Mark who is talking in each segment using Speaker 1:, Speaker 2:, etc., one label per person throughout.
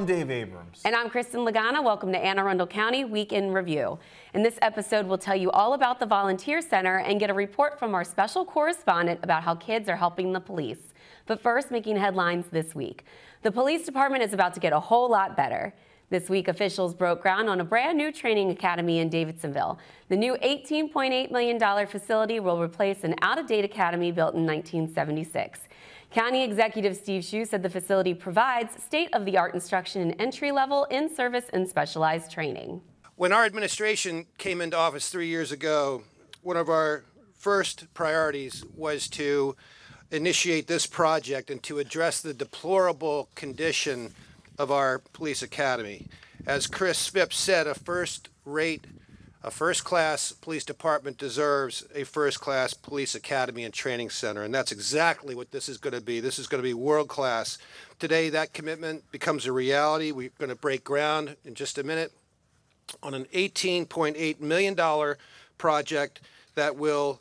Speaker 1: I'm Dave Abrams.
Speaker 2: And I'm Kristin and Dave. Welcome to Arundel County Week in Review. In this episode, we'll tell you all about the Volunteer Center and get a report from our special correspondent about how kids are helping the police. But first, making headlines this week. The police department is about to get a whole lot better. This week, officials broke ground on a brand new training academy in Davidsonville. The new $18.8 million facility will replace an out-of-date academy built in 1976. County Executive Steve Shue said the facility provides state-of-the-art instruction in entry-level, in-service, and specialized training.
Speaker 3: When our administration came into office 3 years ago, one of our first priorities was to initiate this project and to address the deplorable condition of our police academy. As Chris Phipps said, a first-class police department deserves a first-class police academy and training center, and that's exactly what this is going to be. This is going to be world-class. Today, that commitment becomes a reality. We're going to break ground in just a minute on an $18.8 million project that will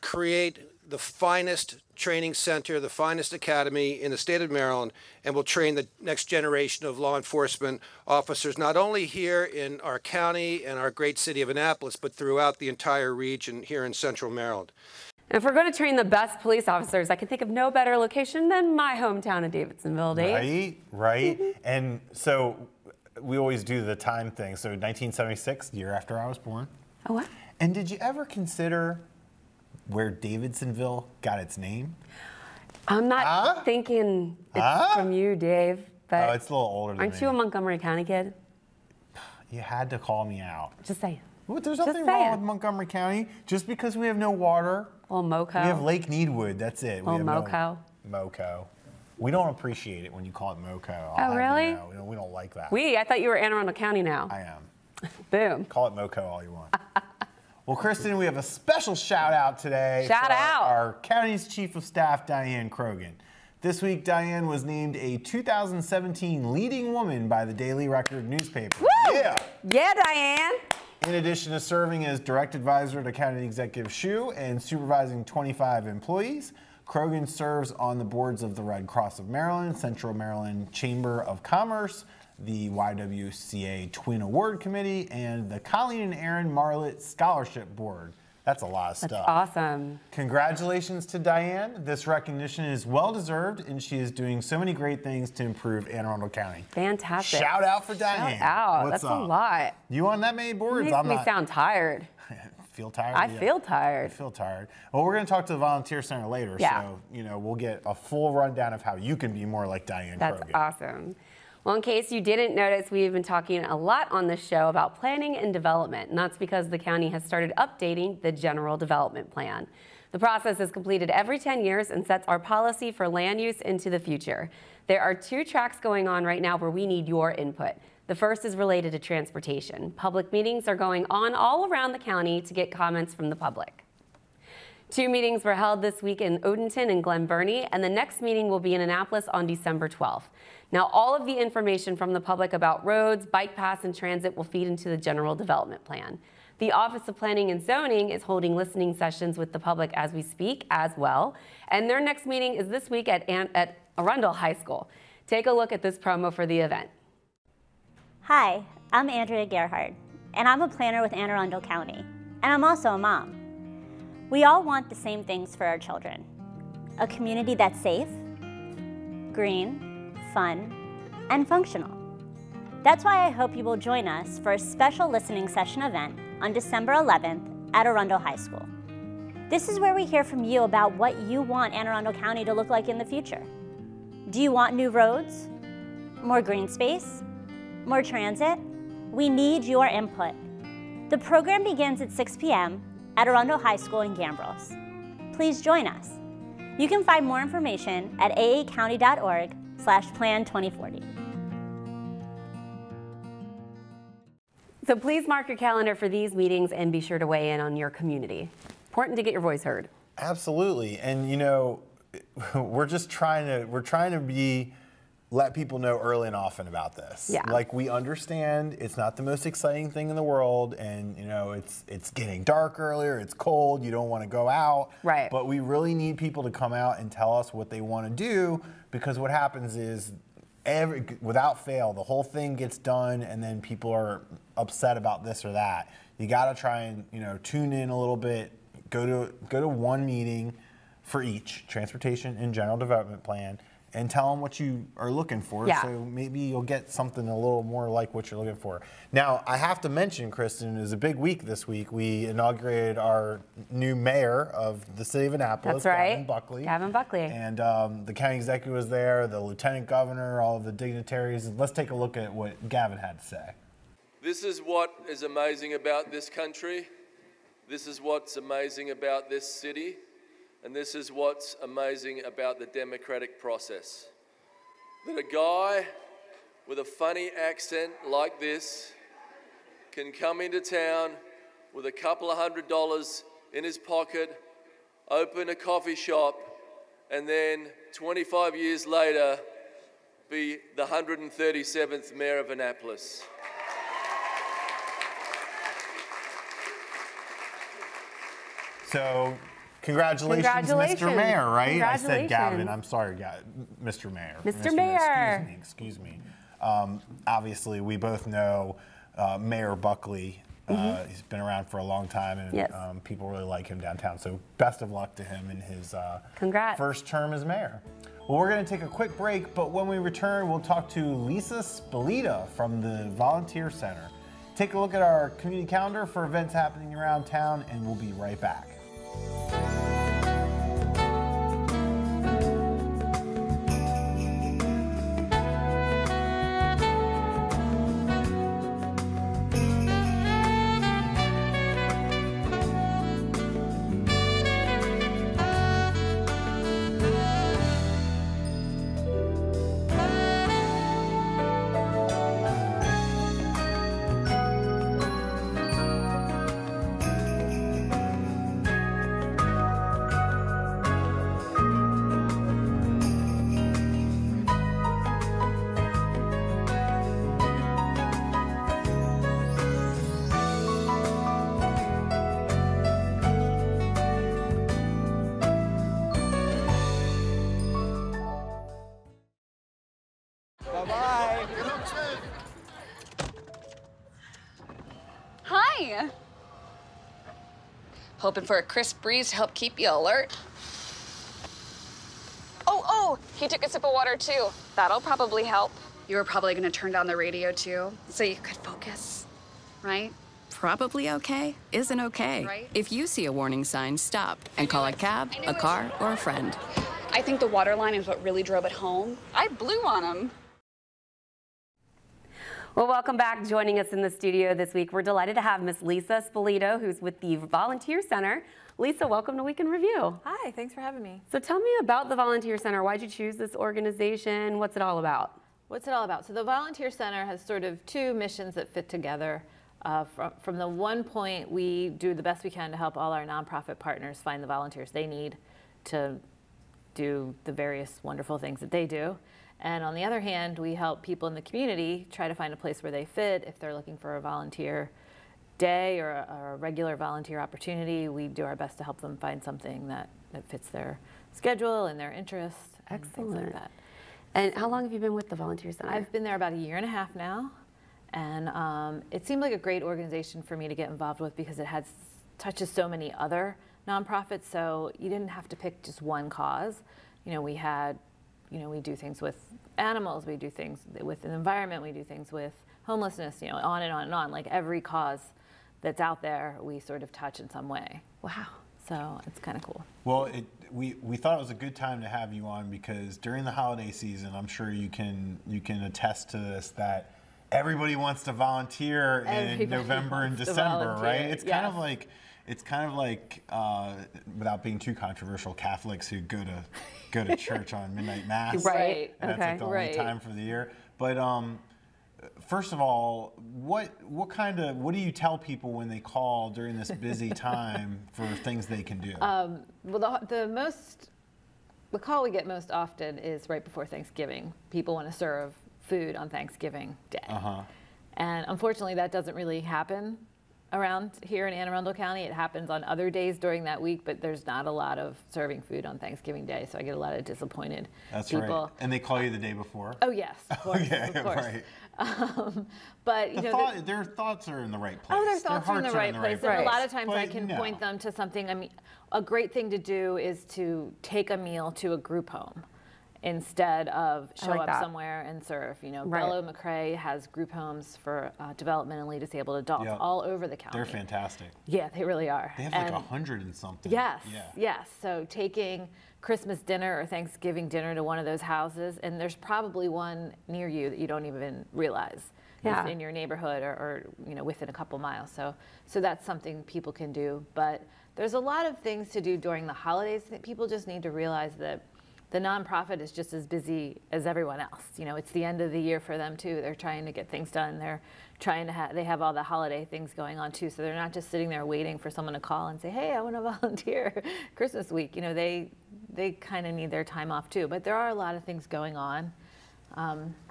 Speaker 3: create the finest training center, the finest academy in the state of Maryland, and will train the next generation of law enforcement officers, not only here in our county and our great city of Annapolis, but throughout the entire region here in central Maryland.
Speaker 2: And if we're going to train the best police officers, I can think of no better location than my hometown of Davidsonville, Dave.
Speaker 1: Right. And so we always do the time thing. So 1976, the year after I was born.
Speaker 2: Oh, what?
Speaker 1: And did you ever consider where Davidsonville got its name?
Speaker 2: I'm not thinking it's from you, Dave. But
Speaker 1: it's a little older than me.
Speaker 2: Aren't you a Montgomery County kid?
Speaker 1: You had to call me out.
Speaker 2: Just saying.
Speaker 1: Well, there's nothing wrong with Montgomery County. Just because we have no water.
Speaker 2: Well, MoCo.
Speaker 1: We have Lake Needwood. That's it.
Speaker 2: Well, MoCo.
Speaker 1: MoCo. We don't appreciate it when you call it MoCo.
Speaker 2: Oh, really?
Speaker 1: We don't like that.
Speaker 2: I thought you were Anne Arundel County now.
Speaker 1: I am.
Speaker 2: Boom.
Speaker 1: Call it MoCo all you want. Well, Kristin, we have a special shout out today.
Speaker 2: Shout out.
Speaker 1: Our county's Chief of Staff, Diane Croghan. This week, Diane was named a 2017 leading woman by the Daily Record newspaper.
Speaker 2: Woo! Yeah, Diane.
Speaker 1: In addition to serving as direct advisor to County Executive Shue and supervising 25 employees, Croghan serves on the boards of the Red Cross of Maryland, Central Maryland Chamber of Commerce, the YWCA Twin Award Committee, and the Colleen and Aaron Marlett Scholarship Board. That's a lot of stuff.
Speaker 2: That's awesome.
Speaker 1: Congratulations to Diane. This recognition is well-deserved, and she is doing so many great things to improve Anne Arundel County.
Speaker 2: Fantastic.
Speaker 1: Shout out for Diane.
Speaker 2: Shout out.
Speaker 1: What's
Speaker 2: That's
Speaker 1: up?
Speaker 2: A lot.
Speaker 1: You on that many boards?
Speaker 2: It makes me sound tired.
Speaker 1: Feel tired?
Speaker 2: I feel tired.
Speaker 1: I feel tired. Well, we're going to talk to the Volunteer Center later, so we'll get a full rundown of how you can be more like Diane Croghan.
Speaker 2: That's awesome. Well, in case you didn't notice, we've been talking a lot on this show about planning and development, and that's because the county has started updating the General Development Plan. The process is completed every 10 years and sets our policy for land use into the future. There are 2 tracks going on right now where we need your input. The first is related to transportation. Public meetings are going on all around the county to get comments from the public. 2 meetings were held this week in Odenton and Glen Burnie, and the next meeting will be in Annapolis on December 12th. Now, all of the information from the public about roads, bike paths, and transit will feed into the General Development Plan. The Office of Planning and Zoning is holding listening sessions with the public as we speak as well, and their next meeting is this week at Arundel High School. Take a look at this promo for the event.
Speaker 4: Hi, I'm Andrea Gerhardt, and I'm a planner with Anne Arundel County, and I'm also a mom. We all want the same things for our children. A community that's safe, green, fun, and functional. That's why I hope you will join us for a special listening session event on December 11th at Arundel High School. This is where we hear from you about what you want Anne Arundel County to look like in the future. Do you want new roads? More green space? More transit? We need your input. The program begins at 6 p.m. at Arundel High School in Gambrills. Please join us. You can find more information at aacounty.org/plan2040.
Speaker 2: So please mark your calendar for these meetings and be sure to weigh in on your community. Important to get your voice heard.
Speaker 1: Absolutely. And you know, we're trying to let people know early and often about this.
Speaker 2: Yeah.
Speaker 1: Like, we understand it's not the most exciting thing in the world, and you know, it's getting dark earlier, it's cold, you don't want to go out.
Speaker 2: Right.
Speaker 1: But we really need people to come out and tell us what they want to do, because what happens is without fail, the whole thing gets done, and then people are upset about this or that. You got to try and tune in a little bit. Go to one meeting for each transportation and general development plan, and tell them what you are looking for.
Speaker 2: Yeah.
Speaker 1: So maybe you'll get something a little more like what you're looking for. Now, I have to mention, Kristin, it was a big week this week. We inaugurated our new mayor of the city of Annapolis,
Speaker 2: That's right.
Speaker 1: Gavin Buckley.
Speaker 2: Gavin Buckley.
Speaker 1: And the county executive was there, the lieutenant governor, all of the dignitaries. Let's take a look at what Gavin had to say.
Speaker 5: This is what is amazing about this country. This is what's amazing about this city. And this is what's amazing about the democratic process. That a guy with a funny accent like this can come into town with a couple of $100 in his pocket, open a coffee shop, and then 25 years later be the 137th mayor of Annapolis.
Speaker 1: So, congratulations, Mr. Mayor, right? I said Gavin. I'm sorry, Mr. Mayor.
Speaker 2: Mr. Mayor.
Speaker 1: Excuse me. Obviously, we both know Mayor Buckley. He's been around for a long time, and
Speaker 2: Yes.
Speaker 1: People really like him downtown. So best of luck to him in his
Speaker 2: Congrats.
Speaker 1: first term as mayor. Well, we're going to take a quick break, but when we return, we'll talk to Lisa Spallitta from the Volunteer Center. Take a look at our community calendar for events happening around town, and we'll be right back.
Speaker 6: Hi. Hoping for a crisp breeze to help keep you alert. Oh, he took a sip of water too. That'll probably help. You were probably gonna turn down the radio too, so you could focus, right?
Speaker 7: Probably okay isn't okay.
Speaker 6: Right.
Speaker 7: If you see a warning sign, stop and call a cab, a car, or a friend.
Speaker 6: I think the water line is what really drove it home. I blew on him.
Speaker 2: Well, welcome back. Joining us in the studio this week, we're delighted to have Miss Lisa Spallitta, who's with the Volunteer Center. Lisa, welcome to Week in Review.
Speaker 8: Hi, thanks for having me.
Speaker 2: So tell me about the Volunteer Center. Why'd you choose this organization? What's it all about?
Speaker 8: What's it all about? So the Volunteer Center has sort of two missions that fit together. From the one point, we do the best we can to help all our nonprofit partners find the volunteers they need to do the various wonderful things that they do. And on the other hand, we help people in the community try to find a place where they fit. If they're looking for a volunteer day or a regular volunteer opportunity, we do our best to help them find something that fits their schedule and their interests.
Speaker 2: Excellent.
Speaker 8: And things like that.
Speaker 2: And how long have you been with the Volunteer Center?
Speaker 8: I've been there about 1.5 years now. And it seemed like a great organization for me to get involved with because it touches so many other nonprofits. So you didn't have to pick just one cause. We do things with animals, we do things with the environment, we do things with homelessness, on and on and on. Like every cause that's out there, we sort of touch in some way.
Speaker 2: Wow.
Speaker 8: So it's kind of cool.
Speaker 1: Well, we thought it was a good time to have you on because during the holiday season, I'm sure you can attest to this, that everybody wants to volunteer in November and December, right? It's kind of like without being too controversial, Catholics who go to church on midnight mass,
Speaker 8: right?
Speaker 1: And that's like the only time for the year. But first of all, what do you tell people when they call during this busy time for things they can do?
Speaker 8: Well, the call we get most often is right before Thanksgiving. People want to serve food on Thanksgiving Day. And unfortunately, that doesn't really happen around here in Anne Arundel County. It happens on other days during that week, but there's not a lot of serving food on Thanksgiving Day, so I get a lot of disappointed people.
Speaker 1: Right. And they call you the day before?
Speaker 8: Oh, yes, of course,
Speaker 1: okay,
Speaker 8: of course.
Speaker 1: Right.
Speaker 8: But, you know,
Speaker 1: their thoughts are in the right place.
Speaker 8: Oh, their thoughts are in the right place. And a lot of times
Speaker 1: but
Speaker 8: I can point them to something. I mean, a great thing to do is to take a meal to a group home instead of show up somewhere and serve. You know, Bello McRae has group homes for developmentally disabled adults all over the county.
Speaker 1: They're fantastic.
Speaker 8: Yeah, they really are.
Speaker 1: They have like 100 and something.
Speaker 8: Yes, yes. So taking Christmas dinner or Thanksgiving dinner to one of those houses, and there's probably one near you that you don't even realize is in your neighborhood or you know, within a couple miles. So that's something people can do. But there's a lot of things to do during the holidays that people just need to realize that the nonprofit is just as busy as everyone else. You know, it's the end of the year for them too. They're trying to get things done. They're trying to they have all the holiday things going on too. So they're not just sitting there waiting for someone to call and say, hey, I want to volunteer Christmas week. You know, they kind of need their time off too. But there are a lot of things going on.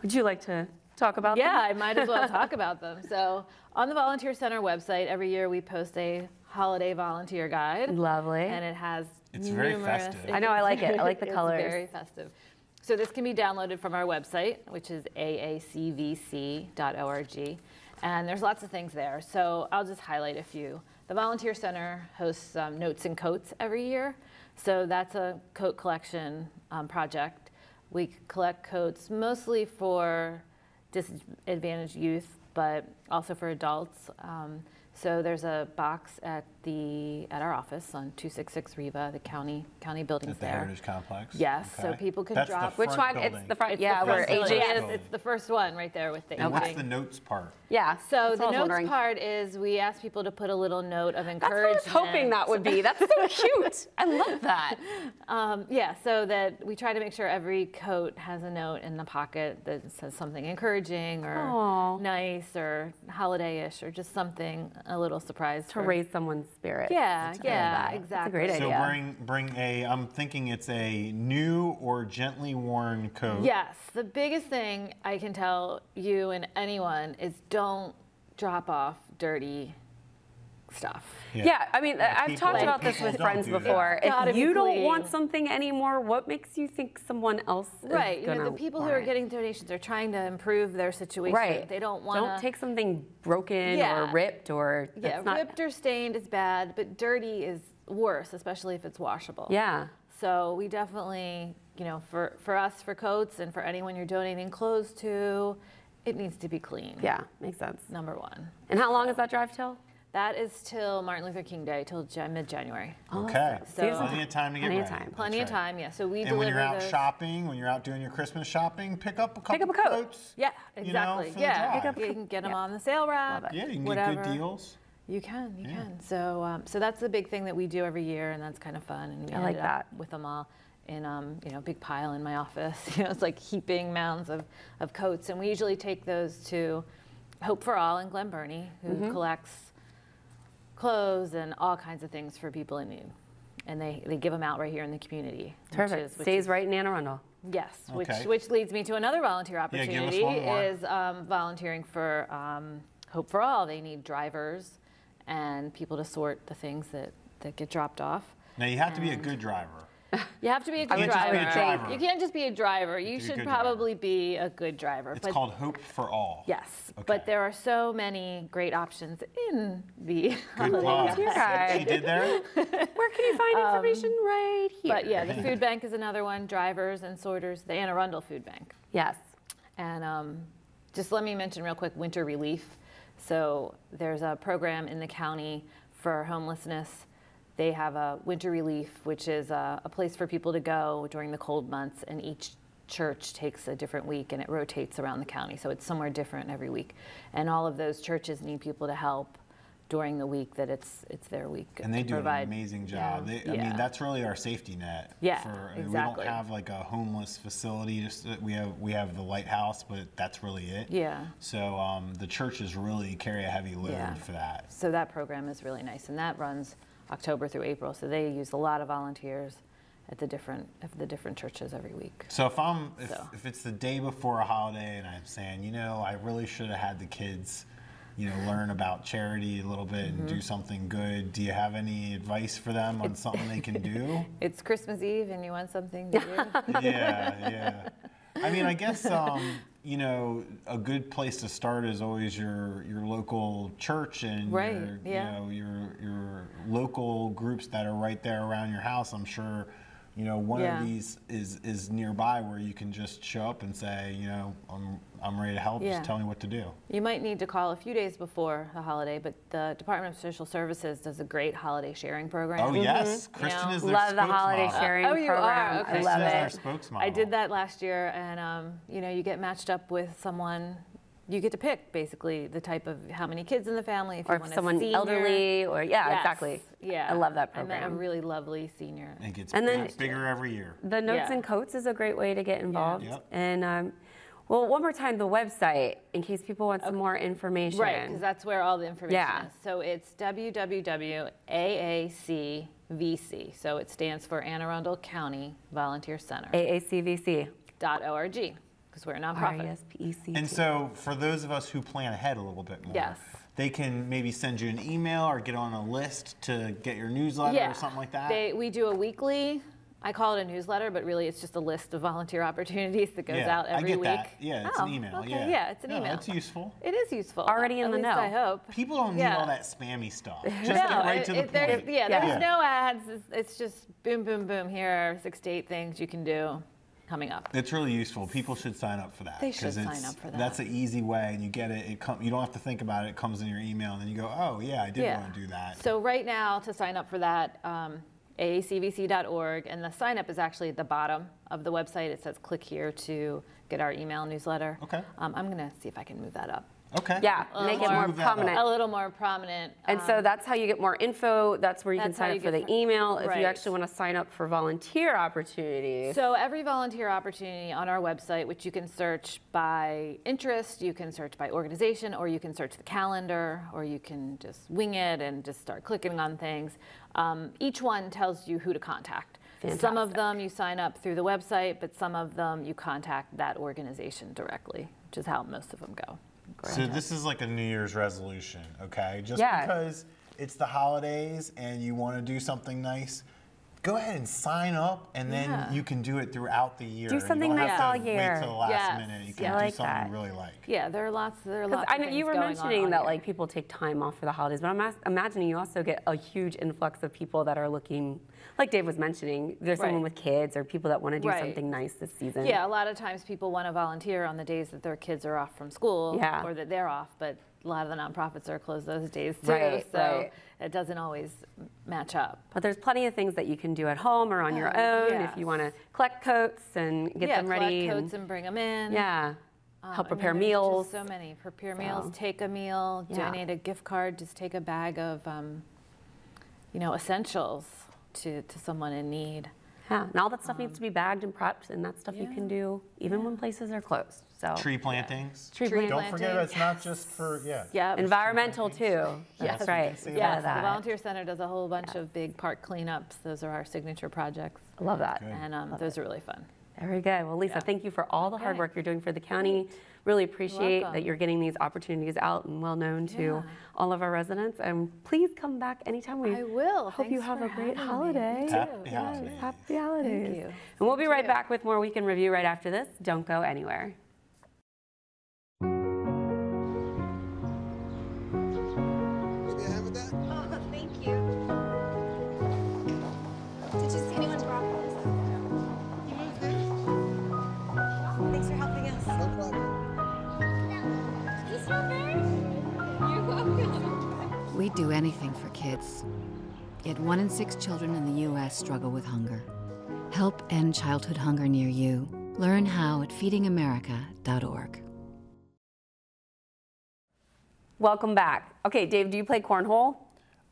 Speaker 2: Would you like to talk about them?
Speaker 8: Yeah, I might as well talk about them. So on the Volunteer Center website, every year we post a holiday volunteer guide.
Speaker 2: Lovely.
Speaker 8: And it has
Speaker 1: It's very festive.
Speaker 2: I know, I like it. I like the colors.
Speaker 8: It's very festive. So this can be downloaded from our website, which is aacvc.org. And there's lots of things there. So I'll just highlight a few. The Volunteer Center hosts Notes and Coats every year. So that's a coat collection project. We collect coats mostly for disadvantaged youth, but also for adults. So there's a box at our office on 266 Riva, the county buildings
Speaker 1: at the
Speaker 8: there.
Speaker 1: Heritage Complex.
Speaker 8: Yes,
Speaker 1: Okay.
Speaker 8: so people can
Speaker 1: That's
Speaker 8: drop.
Speaker 1: the
Speaker 2: Which one?
Speaker 1: building.
Speaker 2: It's the front.
Speaker 8: It's
Speaker 2: Yeah,
Speaker 8: the
Speaker 2: where
Speaker 8: front building.
Speaker 2: aging
Speaker 8: Yes,
Speaker 2: is.
Speaker 8: it's the first one right there with the
Speaker 1: And what's
Speaker 8: aging.
Speaker 1: the notes part?
Speaker 2: Yeah.
Speaker 8: So
Speaker 2: that's what I
Speaker 8: the
Speaker 2: was
Speaker 8: notes
Speaker 2: wondering.
Speaker 8: part is we ask people to put a little note of
Speaker 2: That's what I
Speaker 8: encouragement.
Speaker 2: was hoping that would be. That's so cute. I love that.
Speaker 8: Yeah, so that we try to make sure every coat has a note in the pocket that says something encouraging or nice or holiday-ish or just something, a little surprise.
Speaker 2: To raise someone's spirit.
Speaker 8: Yeah, exactly.
Speaker 2: That's a great idea.
Speaker 1: So bring I'm thinking it's a new or gently worn coat.
Speaker 8: Yes, the biggest thing I can tell you and anyone is don't drop off dirty stuff.
Speaker 2: Yeah, I mean, I've talked about this with
Speaker 1: don't
Speaker 2: friends
Speaker 1: do that.
Speaker 2: before.
Speaker 8: Gotta
Speaker 2: If
Speaker 8: be
Speaker 2: you don't
Speaker 8: clean.
Speaker 2: want something anymore, what makes you think someone else is
Speaker 8: Right, you know,
Speaker 2: gonna
Speaker 8: the people who
Speaker 2: want
Speaker 8: are
Speaker 2: it?
Speaker 8: getting donations are trying to improve their situation.
Speaker 2: Right.
Speaker 8: They don't want to.
Speaker 2: Don't take something broken or ripped or
Speaker 8: Yeah, ripped or stained is bad, but dirty is worse, especially if it's washable.
Speaker 2: Yeah.
Speaker 8: So we definitely, you know, for us, for coats, and for anyone you're donating clothes to, it needs to be clean.
Speaker 2: Yeah, makes sense.
Speaker 8: Number one.
Speaker 2: And how long is that drive till?
Speaker 8: That is till Martin Luther King Day, till mid-January.
Speaker 1: Okay.
Speaker 8: So
Speaker 1: Plenty of time to get ready.
Speaker 8: Plenty of time, yeah. So we
Speaker 1: And
Speaker 8: deliver
Speaker 1: when you're out
Speaker 8: those.
Speaker 1: shopping, when you're out doing your Christmas shopping, pick up a couple
Speaker 2: up a coat.
Speaker 1: coats.
Speaker 8: Yeah,
Speaker 1: you know,
Speaker 8: exactly.
Speaker 1: for the
Speaker 8: yeah,
Speaker 1: drive.
Speaker 8: you can get them on the sale rack.
Speaker 1: Yeah, you can
Speaker 8: whatever.
Speaker 1: get good deals.
Speaker 8: You can. So, so that's the big thing that we do every year, and that's kind of fun. And we
Speaker 2: I like
Speaker 8: ended
Speaker 2: that.
Speaker 8: up with them all in, you know, a big pile in my office. You know, it's like heaping mounds of coats, and we usually take those to Hope for All in Glen Burnie, who collects clothes and all kinds of things for people in need, and they give them out right here in the community.
Speaker 2: Perfect. Stays right in Anne Arundel.
Speaker 8: Yes,
Speaker 1: Okay.
Speaker 8: which leads me to another volunteer
Speaker 1: give us
Speaker 8: opportunity
Speaker 1: one more.
Speaker 8: is volunteering for Hope for All. They need drivers and people to sort the things that get dropped off.
Speaker 1: Now you have to be a good driver.
Speaker 8: You have to be a good
Speaker 1: can't just be a
Speaker 8: driver.
Speaker 1: driver.
Speaker 8: You can't just be a driver. You
Speaker 1: be a
Speaker 8: should
Speaker 1: good
Speaker 8: probably be a good driver.
Speaker 1: It's called Hope for All.
Speaker 8: Yes,
Speaker 1: Okay.
Speaker 8: but there are so many great options in the
Speaker 1: Good
Speaker 8: holiday
Speaker 1: plug.
Speaker 2: Dear God.
Speaker 1: She did there?
Speaker 2: Where can you find information right here?
Speaker 8: But yeah, the food bank is another one. Drivers and sorters, the Anne Arundel Food Bank.
Speaker 2: Yes.
Speaker 8: And just let me mention real quick winter relief. So there's a program in the county for homelessness. They have a winter relief, which is a place for people to go during the cold months, and each church takes a different week, and it rotates around the county, so it's somewhere different every week. And all of those churches need people to help during the week that it's their week.
Speaker 1: And they
Speaker 8: to
Speaker 1: do
Speaker 8: provide.
Speaker 1: an amazing job. I mean, that's really our safety net.
Speaker 8: Yeah,
Speaker 1: We
Speaker 8: exactly.
Speaker 1: don't have like a homeless facility. Just we have the lighthouse, but that's really it.
Speaker 8: Yeah.
Speaker 1: So the churches really carry a heavy load
Speaker 8: Yeah.
Speaker 1: for that.
Speaker 8: So that program is really nice, and that runs October through April. So they use a lot of volunteers at the different churches every week.
Speaker 1: So if it's the day before a holiday and I'm saying, you know, I really should have had the kids, learn about charity a little bit and do something good. Do you have any advice for them on something they can do?
Speaker 8: It's Christmas Eve and you want something to do?
Speaker 1: Yeah. I mean, I guess, a good place to start is always your local church and your local groups that are right there around your house. I'm sure, one of these is nearby where you can just show up and say, I'm ready to help. Just tell me what to do. You
Speaker 8: might need to call a few days before the holiday, but the Department of Social Services does a great holiday sharing program.
Speaker 1: Oh, yes. Kristin is their
Speaker 2: Love the holiday sharing program.
Speaker 8: You are? Okay.
Speaker 2: I love it.
Speaker 1: Spokesmodel.
Speaker 8: I did that last year, and you get matched up with someone. You get to pick basically the type of how many kids in the family, if you want
Speaker 2: someone elderly, or exactly.
Speaker 8: Yeah,
Speaker 2: I love that program.
Speaker 8: I met a really lovely senior.
Speaker 1: It gets bigger every year.
Speaker 2: The Notes and Coats is a great way to get involved. Yep. And one more time, the website, in case people want some more information.
Speaker 8: Right, because that's where all the information is. So it's www.aacvc. So it stands for Anne Arundel County Volunteer Center.
Speaker 2: aacvc.org.
Speaker 8: Because we're a nonprofit.
Speaker 2: R-E-S-P-E-C-T.
Speaker 1: And so for those of us who plan ahead a little bit more, they can maybe send you an email or get on a list to get your newsletter or something like that?
Speaker 8: We do a weekly, I call it a newsletter, but really it's just a list of volunteer opportunities that goes out every week.
Speaker 1: That. Yeah, it's an email.
Speaker 8: Okay. Yeah, it's an email.
Speaker 1: It's useful.
Speaker 8: It is useful.
Speaker 2: Already in the know.
Speaker 8: I hope.
Speaker 1: People don't need all that spammy stuff. Just get right to the point.
Speaker 8: There's no ads. It's just boom, boom, boom. Here are 6 to 8 things you can do coming up.
Speaker 1: It's really useful. People should sign up for that.
Speaker 8: They should sign up for that.
Speaker 1: That's an easy way, and you get it. You don't have to think about it. It comes in your email, and then you go, oh, yeah, I did want to do that.
Speaker 8: So right now, to sign up for that, aacvc.org, and the sign up is actually at the bottom of the website. It says click here to get our email newsletter.
Speaker 1: Okay.
Speaker 8: I'm going to see if I can move that up.
Speaker 1: Okay.
Speaker 2: Yeah, make it more prominent.
Speaker 8: A little more prominent.
Speaker 2: And so that's how you get more info. That's where you can sign up for the email if you actually want to sign up for volunteer opportunities.
Speaker 8: So every volunteer opportunity on our website, which you can search by interest, you can search by organization, or you can search the calendar, or you can just wing it and just start clicking on things. Each one tells you who to contact. Fantastic. Some of them you sign up through the website, but some of them you contact that organization directly, which is how most of them go.
Speaker 1: So this is like a New Year's resolution, okay? Just because it's the holidays and you want to do something nice, go ahead and sign up, and then you can do it throughout the year.
Speaker 2: Do something nice all year.
Speaker 1: Wait till the last minute. You can do something you really like.
Speaker 8: Yeah, there are lots. There are lots.
Speaker 2: I know you were mentioning that like people take time off for the holidays, but I'm imagining you also get a huge influx of people that are looking. Like Dave was mentioning, there's someone with kids or people that want to do something nice this season.
Speaker 8: Yeah, a lot of times people want to volunteer on the days that their kids are off from school or that they're off, but a lot of the nonprofits are closed those days too, so it doesn't always match up.
Speaker 2: But there's plenty of things that you can do at home or on your own if you want to collect coats and get them ready.
Speaker 8: Collect coats and bring them in.
Speaker 2: Yeah. Help prepare meals.
Speaker 8: Just so many. Prepare meals, take a meal, donate a gift card, just take a bag of essentials to someone in need.
Speaker 2: Yeah, and all that stuff needs to be bagged and prepped, and that's stuff you can do even when places are closed. So
Speaker 1: tree plantings.
Speaker 2: Tree plantings.
Speaker 1: Don't forget it's not just for
Speaker 2: environmental too. That's right.
Speaker 8: Yes, the Volunteer Center does a whole bunch of big park cleanups. Those are our signature projects.
Speaker 2: I love that.
Speaker 1: Good.
Speaker 8: And those are really fun.
Speaker 2: Very good. Well, Lisa, thank you for all the hard work you're doing for the county. Really appreciate that you're getting these opportunities out and well known to all of our residents. And please come back anytime.
Speaker 8: I will.
Speaker 2: Hope you have a great holiday.
Speaker 1: Happy holidays.
Speaker 2: Happy holidays.
Speaker 8: Thank you.
Speaker 2: And we'll be right back with more Week in Review right after this. Don't go anywhere.
Speaker 9: Thank you. Did you see anyone's broccoli? You moved this? Thanks for helping us. No problem. Is this okay? You're welcome.
Speaker 10: We'd do anything for kids. Yet 1 in 6 children in the U.S. struggle with hunger. Help end childhood hunger near you. Learn how at feedingamerica.org.
Speaker 2: Welcome back. Okay, Dave, do you play cornhole?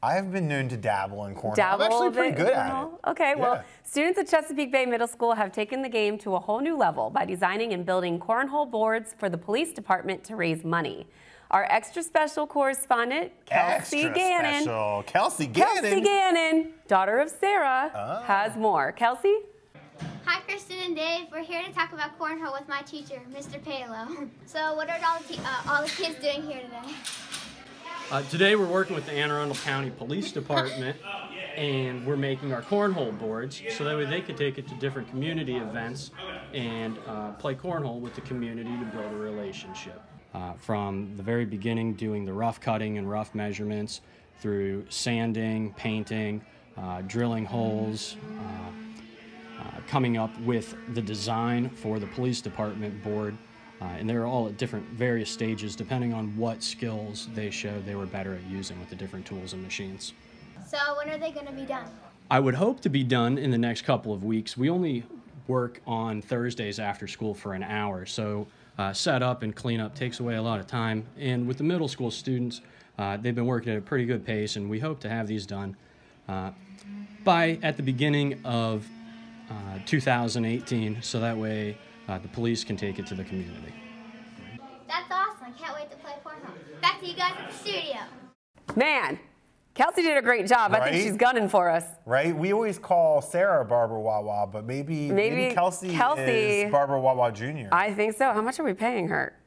Speaker 1: I have been known to dabble in cornhole.
Speaker 2: I'm
Speaker 1: actually pretty good at it.
Speaker 2: Okay, well, students at Chesapeake Bay Middle School have taken the game to a whole new level by designing and building cornhole boards for the police department to raise money. Our extra special correspondent, Kelcie Gannon.
Speaker 1: Kelcie Gannon.
Speaker 2: Kelcie Gannon, daughter of Sarah, has more. Kelcie?
Speaker 11: Hi, Kristin and Dave. We're here to talk about cornhole with my teacher, Mr. Palo. So what are all the kids doing here today?
Speaker 12: Today we're working with the Anne Arundel County Police Department, and we're making our cornhole boards so that way they could take it to different community events and play cornhole with the community to build a relationship. From the very beginning, doing the rough cutting and rough measurements, through sanding, painting, drilling holes, coming up with the design for the police department board. And they're all at different various stages depending on what skills they showed they were better at using with the different tools and machines.
Speaker 11: So when are they going to be done?
Speaker 12: I would hope to be done in the next couple of weeks. We only work on Thursdays after school for an hour, so set up and clean up takes away a lot of time. And with the middle school students, they've been working at a pretty good pace, and we hope to have these done at the beginning of 2018, so that way the police can take it to the community.
Speaker 11: That's awesome. I can't wait to play cornhole. Back to you guys at the studio.
Speaker 2: Man, Kelcie did a great job.
Speaker 1: Right?
Speaker 2: I think she's gunning for us.
Speaker 1: Right? We always call Sarah Barbara Wawa, but maybe Kelcie is Barbara Wawa Jr.
Speaker 2: I think so. How much are we paying her?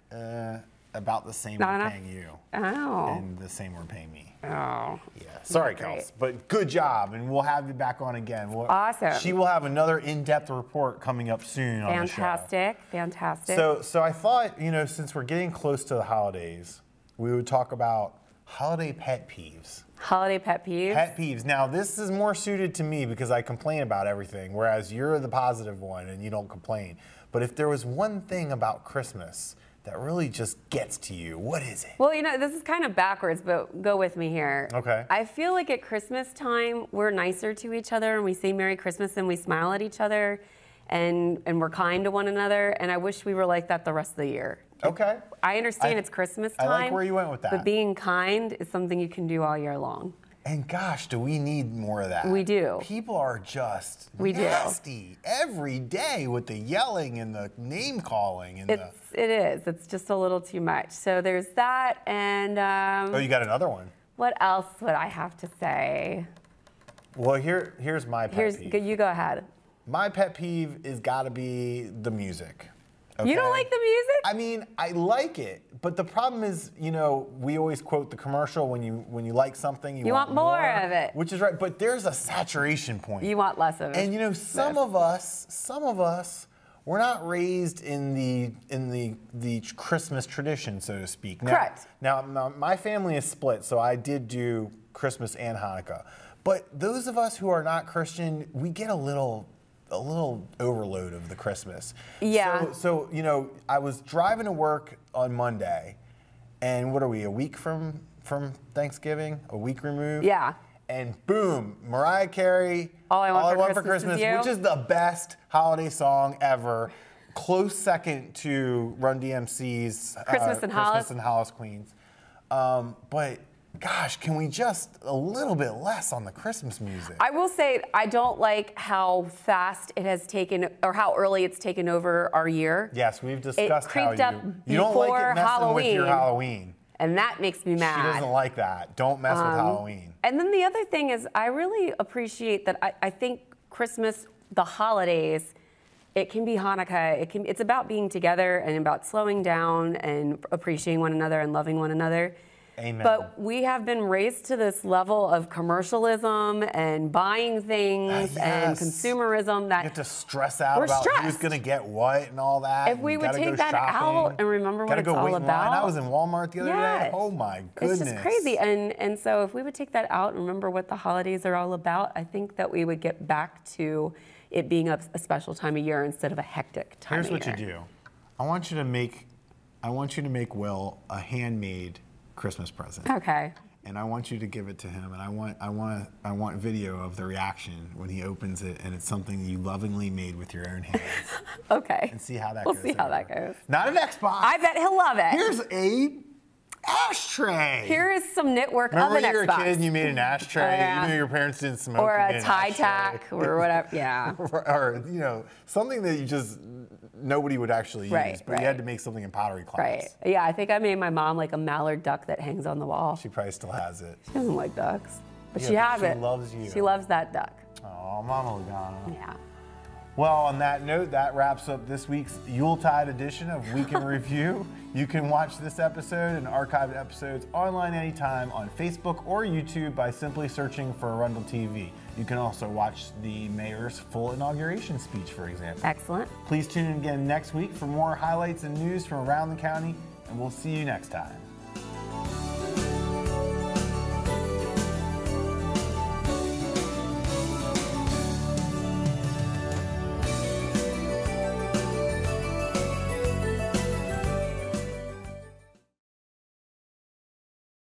Speaker 1: About the same
Speaker 2: Not
Speaker 1: we're
Speaker 2: enough?
Speaker 1: paying you.
Speaker 2: Oh.
Speaker 1: And the same we're paying me.
Speaker 2: Oh.
Speaker 1: Yeah. Sorry, Kelcie. But good job, and we'll have you back on again.
Speaker 2: Awesome.
Speaker 1: She will have another in-depth report coming up soon on the show.
Speaker 2: Fantastic. Fantastic.
Speaker 1: So I thought, since we're getting close to the holidays, we would talk about holiday pet peeves.
Speaker 2: Holiday pet peeves?
Speaker 1: Pet peeves. Now, this is more suited to me because I complain about everything, whereas you're the positive one and you don't complain. But if there was one thing about Christmas that really just gets to you, what is it?
Speaker 2: Well, this is kind of backwards, but go with me here.
Speaker 1: Okay.
Speaker 2: I feel like at Christmas time, we're nicer to each other and we say Merry Christmas and we smile at each other and we're kind to one another. And I wish we were like that the rest of the year.
Speaker 1: Okay.
Speaker 2: I understand it's Christmas time.
Speaker 1: I like where you went with that.
Speaker 2: But being kind is something you can do all year long.
Speaker 1: And gosh, do we need more of that?
Speaker 2: We do.
Speaker 1: People are just nasty every day with the yelling and the name calling. And
Speaker 2: it is. It's just a little too much. So there's that, and
Speaker 1: oh, you got another one.
Speaker 2: What else would I have to say?
Speaker 1: Well, here's my pet peeve.
Speaker 2: You go ahead.
Speaker 1: My pet peeve is got to be the music. Okay?
Speaker 2: You don't like the music?
Speaker 1: I mean, I like it, but the problem is, we always quote the commercial when you like something, you want
Speaker 2: more of it.
Speaker 1: Which is right, but there's a saturation point.
Speaker 2: You want less of it.
Speaker 1: And some of us, we're not raised in the Christmas tradition, so to speak.
Speaker 2: Correct.
Speaker 1: Now, my family is split, so I did do Christmas and Hanukkah. But those of us who are not Christian, we get a little overload of the Christmas.
Speaker 2: Yeah.
Speaker 1: So I was driving to work on Monday, and what are we, a week from Thanksgiving? A week removed?
Speaker 2: Yeah.
Speaker 1: And boom, Mariah Carey,
Speaker 2: All I Want for Christmas Is You,
Speaker 1: which is the best holiday song ever. Close second to Run DMC's
Speaker 2: Christmas in
Speaker 1: Hollis Queens. But gosh, can we just a little bit less on the Christmas music?
Speaker 2: I will say I don't like how fast it has taken, or how early it's taken over our year.
Speaker 1: Yes, we've discussed
Speaker 2: how you
Speaker 1: don't like it messing with your Halloween.
Speaker 2: And that makes me mad.
Speaker 1: She doesn't like that. Don't mess with Halloween.
Speaker 2: And then the other thing is I really appreciate that I think Christmas, the holidays, it can be Hanukkah. It's about being together and about slowing down and appreciating one another and loving one another.
Speaker 1: Amen.
Speaker 2: But we have been raised to this level of commercialism and buying things and consumerism that
Speaker 1: you have to stress out about who's going to get what and all that.
Speaker 2: If we would take that out and remember what it's all about.
Speaker 1: I was in Walmart the other day. Oh my goodness.
Speaker 2: It's just crazy. And so if we would take that out and remember what the holidays are all about, I think that we would get back to it being a special time of year instead of a hectic time of year.
Speaker 1: Here's what you do. I want you to make Will a handmade Christmas present.
Speaker 2: Okay.
Speaker 1: And I want you to give it to him, and I want video of the reaction when he opens it, and it's something you lovingly made with your own hands.
Speaker 2: Okay.
Speaker 1: And see how that goes.
Speaker 2: We'll see how that goes.
Speaker 1: Not an Xbox.
Speaker 2: I bet he'll love it.
Speaker 1: Here's a ashtray.
Speaker 2: Here is some knitwork
Speaker 1: Remember
Speaker 2: of an Xbox.
Speaker 1: Remember you were a kid and you made an ashtray?
Speaker 2: Yeah.
Speaker 1: Even though your parents didn't smoke.
Speaker 2: Or a tie tack or whatever. Yeah.
Speaker 1: Or something that you just nobody would actually use, but you had to make something in pottery class.
Speaker 2: Right. Yeah, I think I made my mom like a mallard duck that hangs on the wall.
Speaker 1: She probably still has it.
Speaker 2: She doesn't like ducks, but she has it.
Speaker 1: She loves you.
Speaker 2: She loves that duck.
Speaker 1: Oh, Mama Lagana.
Speaker 2: Yeah.
Speaker 1: Well, on that note, that wraps up this week's Yuletide edition of Week in Review. You can watch this episode and archived episodes online anytime on Facebook or YouTube by simply searching for Arundel TV. You can also watch the mayor's full inauguration speech, for example.
Speaker 2: Excellent.
Speaker 1: Please tune in again next week for more highlights and news from around the county, and we'll see you next time.